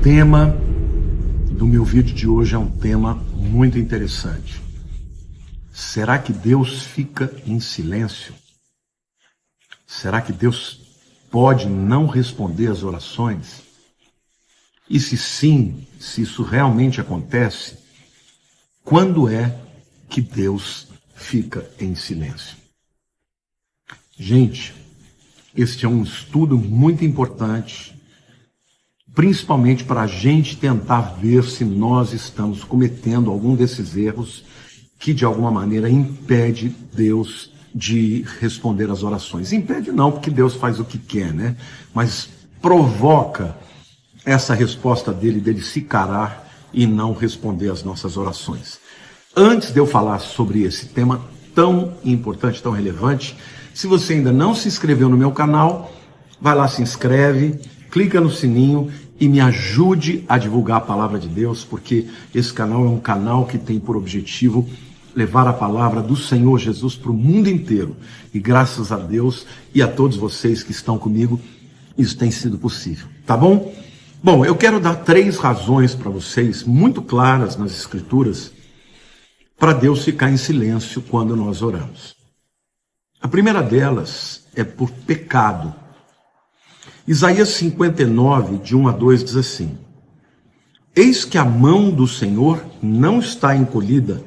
tema do meu vídeo de hoje é um tema muito interessante. Será que Deus fica em silêncio? Será que Deus pode não responder às orações? E se sim, se isso realmente acontece, quando é que Deus fica em silêncio? Gente, este é um estudo muito importante, principalmente para a gente tentar ver se nós estamos cometendo algum desses erros que de alguma maneira impede Deus de responder às orações. Impede não, porque Deus faz o que quer, né? Mas provoca essa resposta dele se calar e não responder às nossas orações. Antes de eu falar sobre esse tema tão importante, tão relevante, se você ainda não se inscreveu no meu canal, vai lá, se inscreve, clica no sininho e me ajude a divulgar a palavra de Deus, porque esse canal é um canal que tem por objetivo levar a palavra do Senhor Jesus para o mundo inteiro. E graças a Deus e a todos vocês que estão comigo, isso tem sido possível, tá bom? Bom, eu quero dar 3 razões para vocês, muito claras nas Escrituras, para Deus ficar em silêncio quando nós oramos. A primeira delas é por pecado. Isaías 59, de 1 a 2, diz assim: Eis que a mão do Senhor não está encolhida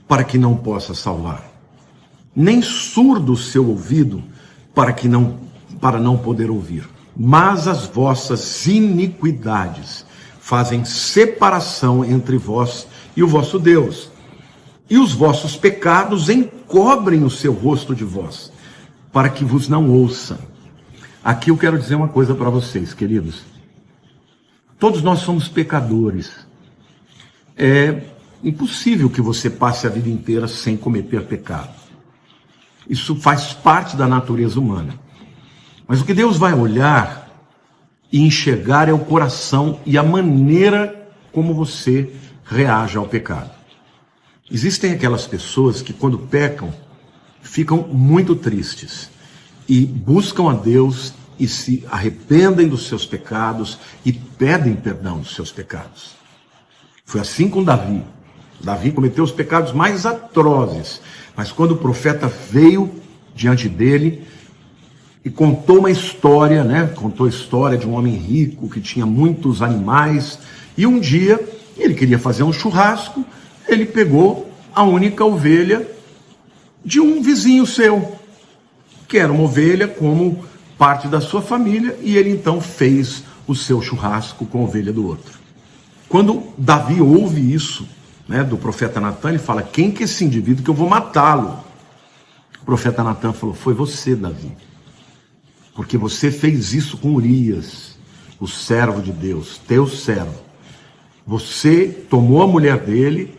para que não possa salvar, nem surdo o seu ouvido para não poder ouvir. Mas as vossas iniquidades fazem separação entre vós e o vosso Deus, e os vossos pecados encobrem o seu rosto de vós, para que vos não ouça. Aqui eu quero dizer uma coisa para vocês, queridos. Todos nós somos pecadores. É impossível que você passe a vida inteira sem cometer pecado. Isso faz parte da natureza humana. Mas o que Deus vai olhar e enxergar é o coração e a maneira como você reage ao pecado. Existem aquelas pessoas que quando pecam, ficam muito tristes e buscam a Deus e se arrependem dos seus pecados e pedem perdão dos seus pecados. Foi assim com Davi. Davi cometeu os pecados mais atrozes, mas quando o profeta veio diante dele e contou uma história, Contou a história de um homem rico que tinha muitos animais, e um dia ele queria fazer um churrasco. Ele pegou a única ovelha de um vizinho seu, que era uma ovelha como parte da sua família, e ele então fez o seu churrasco com a ovelha do outro. Quando Davi ouve isso, do profeta Natan, ele fala: quem que é esse indivíduo que eu vou matá-lo? O profeta Natan falou: foi você, Davi, porque você fez isso com Urias, o servo de Deus, teu servo. Você tomou a mulher dele,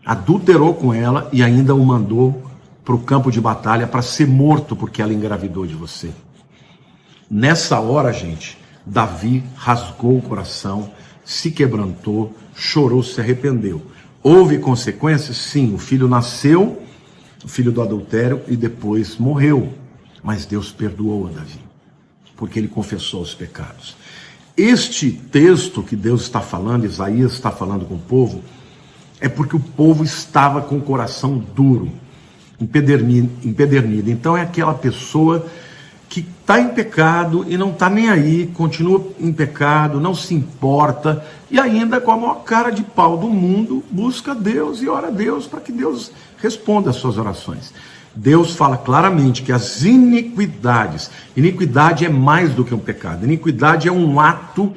adulterou com ela e ainda o mandou para o campo de batalha para ser morto porque ela engravidou de você. Nessa hora, gente, Davi rasgou o coração, se quebrantou, chorou, se arrependeu. Houve consequências? Sim, o filho nasceu, o filho do adultério, e depois morreu. Mas Deus perdoou a Davi, porque ele confessou os pecados. Este texto que Deus está falando, Isaías está falando com o povo, é porque o povo estava com o coração duro, empedernido. Então é aquela pessoa que está em pecado e não está nem aí, continua em pecado, não se importa, e ainda com a maior cara de pau do mundo, busca Deus e ora a Deus para que Deus responda às suas orações. Deus fala claramente que as iniquidades, iniquidade é mais do que um pecado, iniquidade é um ato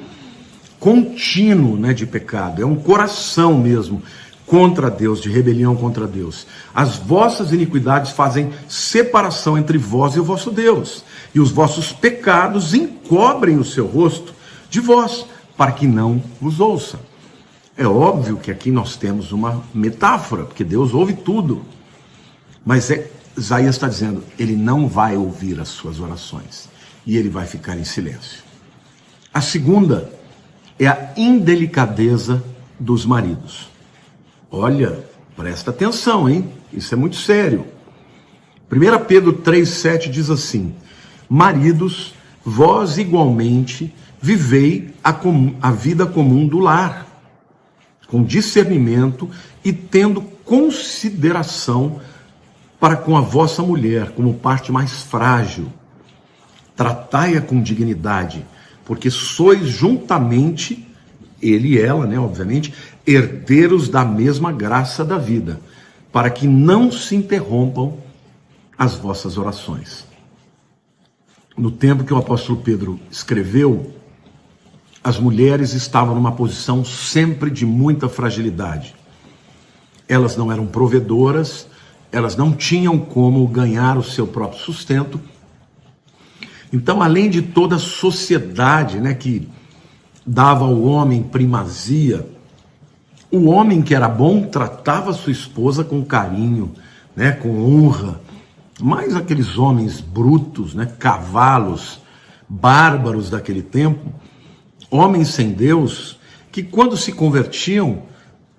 contínuo, de pecado, é um coração mesmo contra Deus, de rebelião contra Deus. As vossas iniquidades fazem separação entre vós e o vosso Deus, e os vossos pecados encobrem o seu rosto de vós, para que não vos ouça. É óbvio que aqui nós temos uma metáfora, porque Deus ouve tudo, mas Isaías está dizendo, ele não vai ouvir as suas orações, e ele vai ficar em silêncio. A segunda é a indelicadeza dos maridos. Olha, presta atenção, hein? Isso é muito sério. 1 Pedro 3,7 diz assim: maridos, vós igualmente vivei a vida comum do lar, com discernimento e tendo consideração para com a vossa mulher, como parte mais frágil. Tratai-a com dignidade, porque sois juntamente, ele e ela, obviamente, herdeiros da mesma graça da vida, para que não se interrompam as vossas orações. No tempo que o apóstolo Pedro escreveu, as mulheres estavam numa posição sempre de muita fragilidade. Elas não eram provedoras, elas não tinham como ganhar o seu próprio sustento. Então, além de toda a sociedade, que dava ao homem primazia, o homem que era bom tratava sua esposa com carinho, com honra. Mas aqueles homens brutos, cavalos, bárbaros daquele tempo, homens sem Deus, que quando se convertiam,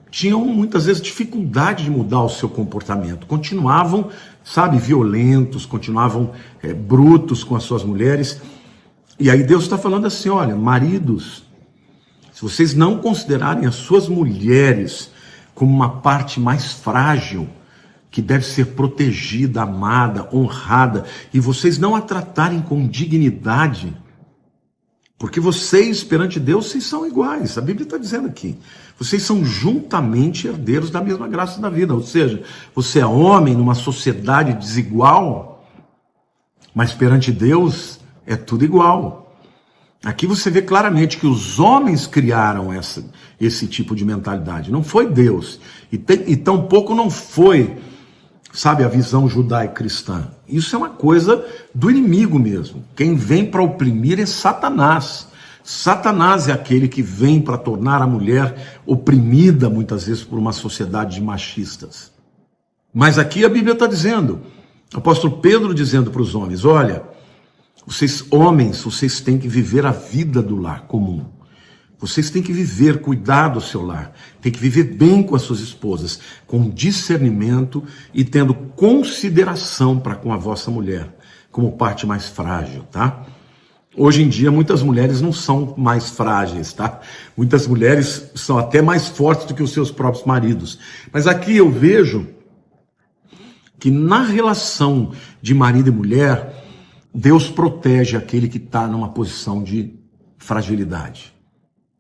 tinham muitas vezes dificuldade de mudar o seu comportamento. Continuavam, violentos, continuavam brutos com as suas mulheres. E aí Deus está falando assim, olha, maridos, se vocês não considerarem as suas mulheres como uma parte mais frágil, que deve ser protegida, amada, honrada, e vocês não a tratarem com dignidade, porque vocês, perante Deus, vocês são iguais. A Bíblia está dizendo aqui, vocês são juntamente herdeiros da mesma graça da vida. Ou seja, você é homem numa sociedade desigual, mas perante Deus é tudo igual. Aqui você vê claramente que os homens criaram esse tipo de mentalidade. Não foi Deus. E tampouco não foi, a visão judaico-cristã. Isso é uma coisa do inimigo mesmo. Quem vem para oprimir é Satanás. Satanás é aquele que vem para tornar a mulher oprimida, muitas vezes, por uma sociedade de machistas. Mas aqui a Bíblia está dizendo, o apóstolo Pedro dizendo para os homens, olha, vocês homens, vocês têm que viver a vida do lar comum. Vocês têm que viver, cuidar do seu lar, têm que viver bem com as suas esposas, com discernimento e tendo consideração para com a vossa mulher, como parte mais frágil, tá? Hoje em dia, muitas mulheres não são mais frágeis, tá? Muitas mulheres são até mais fortes do que os seus próprios maridos. Mas aqui eu vejo que na relação de marido e mulher, Deus protege aquele que está numa posição de fragilidade.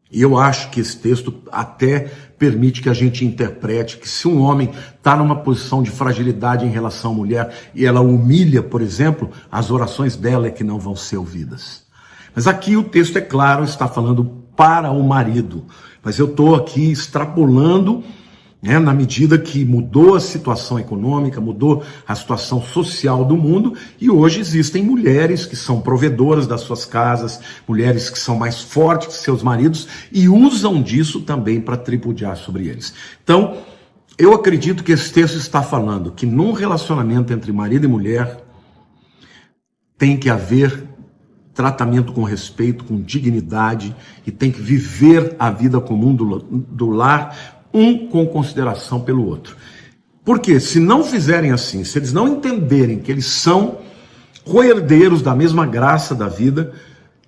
E eu acho que esse texto até permite que a gente interprete que se um homem está numa posição de fragilidade em relação à mulher e ela humilha, por exemplo, as orações dela é que não vão ser ouvidas. Mas aqui o texto é claro, está falando para o marido. Mas eu estou aqui extrapolando, na medida que mudou a situação econômica, mudou a situação social do mundo, e hoje existem mulheres que são provedoras das suas casas, mulheres que são mais fortes que seus maridos, e usam disso também para tripudiar sobre eles. Então, eu acredito que esse texto está falando que num relacionamento entre marido e mulher, tem que haver tratamento com respeito, com dignidade, e tem que viver a vida comum do lar, um com consideração pelo outro. Porque se não fizerem assim, se eles não entenderem que eles são co-herdeiros da mesma graça da vida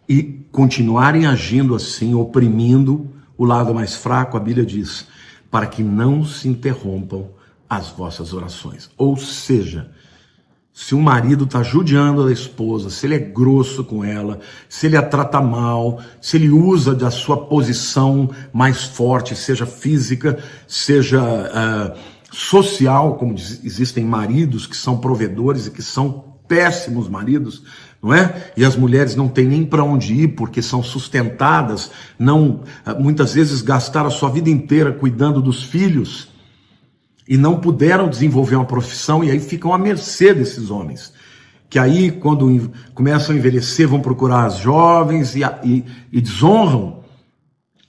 e continuarem agindo assim, oprimindo o lado mais fraco, a Bíblia diz, para que não se interrompam as vossas orações. Ou seja, se o marido está judiando a esposa, se ele é grosso com ela, se ele a trata mal, se ele usa da sua posição mais forte, seja física, seja social, como existem maridos que são provedores e que são péssimos maridos, não é? E as mulheres não têm nem para onde ir porque são sustentadas, muitas vezes gastaram a sua vida inteira cuidando dos filhos, e não puderam desenvolver uma profissão, e aí ficam à mercê desses homens. Que aí, quando começam a envelhecer, vão procurar as jovens e desonram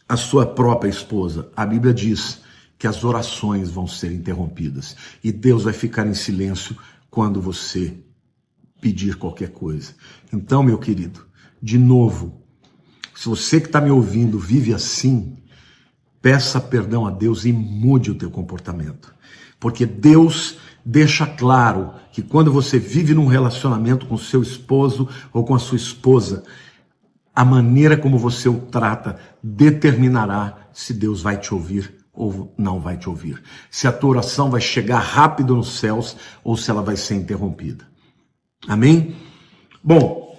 a sua própria esposa. A Bíblia diz que as orações vão ser interrompidas. E Deus vai ficar em silêncio quando você pedir qualquer coisa. Então, meu querido, de novo, se você que está me ouvindo vive assim, peça perdão a Deus e mude o teu comportamento. Porque Deus deixa claro que quando você vive num relacionamento com seu esposo ou com a sua esposa, A maneira como você o trata determinará se Deus vai te ouvir ou não vai te ouvir. Se a tua oração vai chegar rápido nos céus ou se ela vai ser interrompida. Amém? Bom,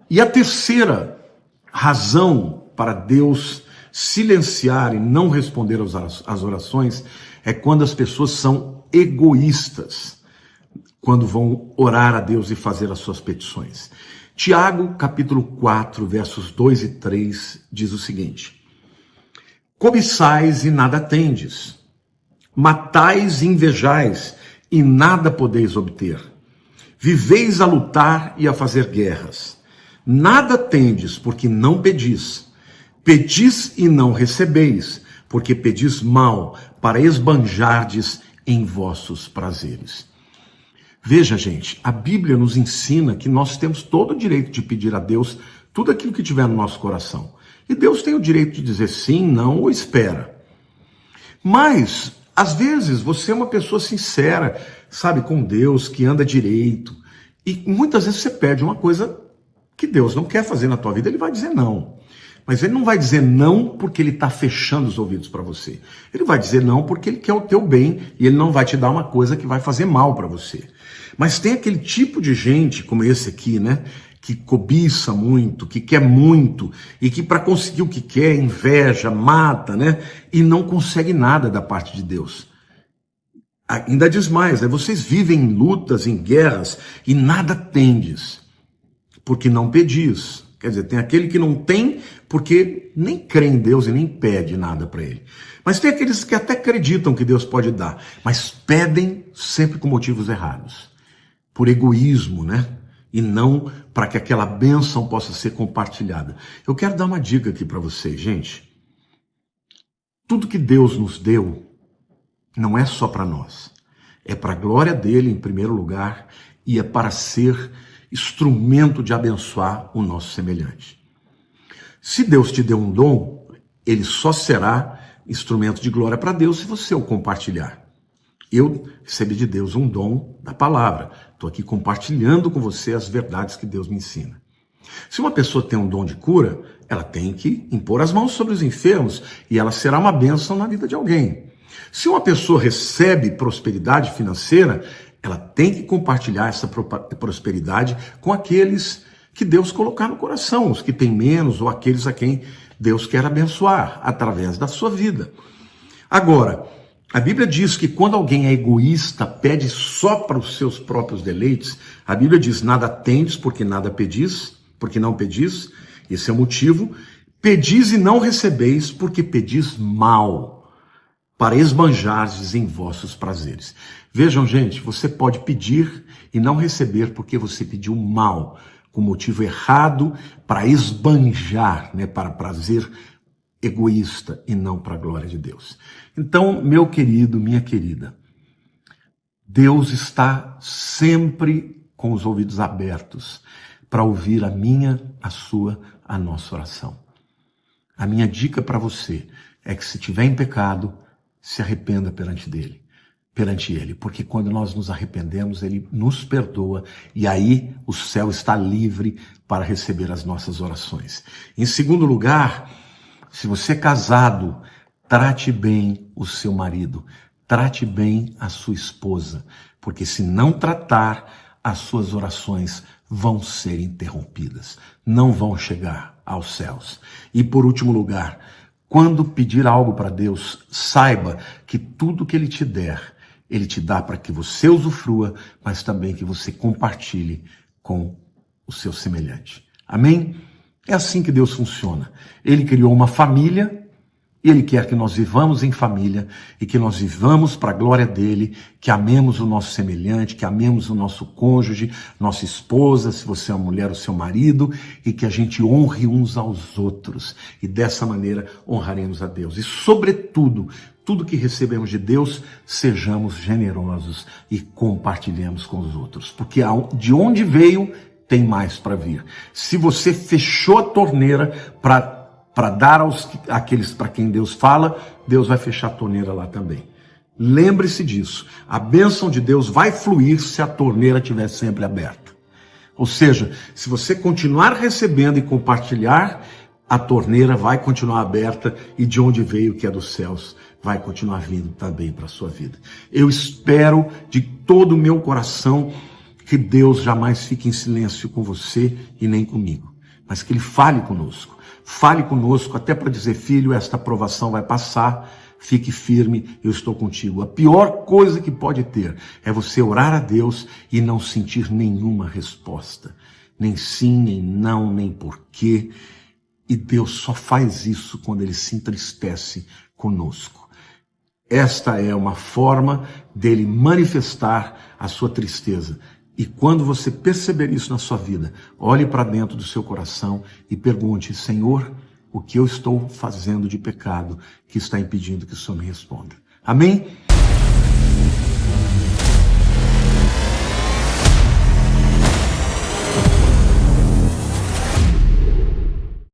e a terceira razão para Deus silenciar e não responder às orações é quando as pessoas são egoístas, quando vão orar a Deus e fazer as suas petições. Tiago, capítulo 4, versos 2 e 3, diz o seguinte: cobiçais e nada tendes, matais e invejais e nada podeis obter. Viveis a lutar e a fazer guerras. Nada tendes, porque não pedis. Pedis e não recebeis, porque pedis mal, para esbanjardes em vossos prazeres. Veja, gente, a Bíblia nos ensina que nós temos todo o direito de pedir a Deus tudo aquilo que tiver no nosso coração. E Deus tem o direito de dizer sim, não ou espera. Mas, às vezes, você é uma pessoa sincera, sabe, com Deus, que anda direito. E muitas vezes você pede uma coisa que Deus não quer fazer na tua vida, ele vai dizer não. Mas ele não vai dizer não porque ele está fechando os ouvidos para você. Ele vai dizer não porque ele quer o teu bem e ele não vai te dar uma coisa que vai fazer mal para você. Mas tem aquele tipo de gente, como esse aqui, né? Que cobiça muito, que quer muito e que para conseguir o que quer, inveja, mata, né? E não consegue nada da parte de Deus. Ainda diz mais, né? Vocês vivem em lutas, em guerras e nada tendes, porque não pedis. Quer dizer, tem aquele que não tem porque nem crê em Deus e nem pede nada para ele. Mas tem aqueles que até acreditam que Deus pode dar, mas pedem sempre com motivos errados. Por egoísmo, né? E não para que aquela bênção possa ser compartilhada. Eu quero dar uma dica aqui para vocês, gente. Tudo que Deus nos deu não é só para nós. É para a glória dele, em primeiro lugar, e é para ser instrumento de abençoar o nosso semelhante. Se Deus te deu um dom, ele só será instrumento de glória para Deus se você o compartilhar. Eu recebi de Deus um dom da palavra. Estou aqui compartilhando com você as verdades que Deus me ensina. Se uma pessoa tem um dom de cura, ela tem que impor as mãos sobre os enfermos e ela será uma bênção na vida de alguém. Se uma pessoa recebe prosperidade financeira, ela tem que compartilhar essa prosperidade com aqueles que Deus colocar no coração, os que têm menos ou aqueles a quem Deus quer abençoar através da sua vida. Agora, a Bíblia diz que quando alguém é egoísta, pede só para os seus próprios deleites, a Bíblia diz, nada tendes porque nada pedis, porque não pedis, esse é o motivo. Pedis e não recebeis porque pedis mal, para esbanjardes em vossos prazeres. Vejam, gente, você pode pedir e não receber porque você pediu mal, com motivo errado, para esbanjar, né, para prazer egoísta e não para a glória de Deus. Então, meu querido, minha querida, Deus está sempre com os ouvidos abertos para ouvir a minha, a sua, a nossa oração. A minha dica para você é que se tiver em pecado, se arrependa perante ele, porque quando nós nos arrependemos, ele nos perdoa e aí o céu está livre para receber as nossas orações. Em segundo lugar, se você é casado, trate bem o seu marido, trate bem a sua esposa, porque se não tratar, as suas orações vão ser interrompidas, não vão chegar aos céus. E por último lugar, quando pedir algo para Deus, saiba que tudo que ele te der, ele te dá para que você usufrua, mas também que você compartilhe com o seu semelhante. Amém? É assim que Deus funciona. Ele criou uma família e ele quer que nós vivamos em família e que nós vivamos para a glória dele, que amemos o nosso semelhante, que amemos o nosso cônjuge, nossa esposa, se você é uma mulher, o seu marido, e que a gente honre uns aos outros. E dessa maneira honraremos a Deus. E sobretudo, tudo que recebemos de Deus, sejamos generosos e compartilhemos com os outros. Porque de onde veio, tem mais para vir. Se você fechou a torneira para dar àqueles para quem Deus fala, Deus vai fechar a torneira lá também. Lembre-se disso. A bênção de Deus vai fluir se a torneira estiver sempre aberta. Ou seja, se você continuar recebendo e compartilhar, a torneira vai continuar aberta e de onde veio, que é dos céus, vai continuar vindo também para a sua vida. Eu espero de todo o meu coração que Deus jamais fique em silêncio com você e nem comigo, mas que Ele fale conosco. Fale conosco até para dizer, filho, esta provação vai passar, fique firme, eu estou contigo. A pior coisa que pode ter é você orar a Deus e não sentir nenhuma resposta. Nem sim, nem não, nem porquê. E Deus só faz isso quando Ele se entristece conosco. Esta é uma forma dele manifestar a sua tristeza. E quando você perceber isso na sua vida, olhe para dentro do seu coração e pergunte, Senhor, o que eu estou fazendo de pecado que está impedindo que o Senhor me responda? Amém?